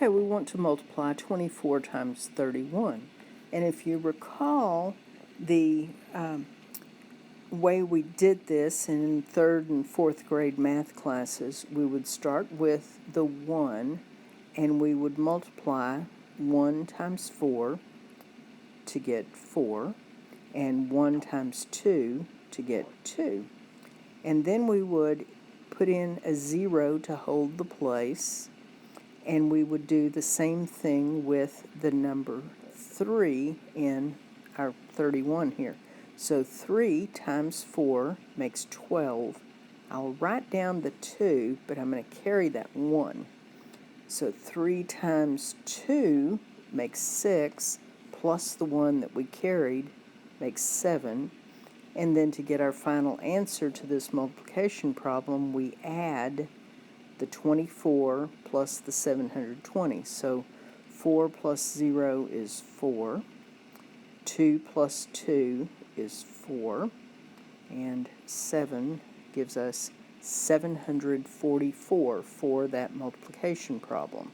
Okay, we want to multiply 24 times 31. And if you recall the way we did this in 3rd and 4th grade math classes, we would start with the 1 and we would multiply 1 times 4 to get 4 and 1 times 2 to get 2. And then we would put in a 0 to hold the place, and we would do the same thing with the number 3 in our 31 here. So 3 times 4 makes 12. I'll write down the 2, but I'm going to carry that 1. So 3 times 2 makes 6, plus the 1 that we carried makes 7. And then to get our final answer to this multiplication problem, we add the 24 plus the 720. So 4 plus 0 is 4. 2 plus 2 is 4. And 7 gives us 744 for that multiplication problem.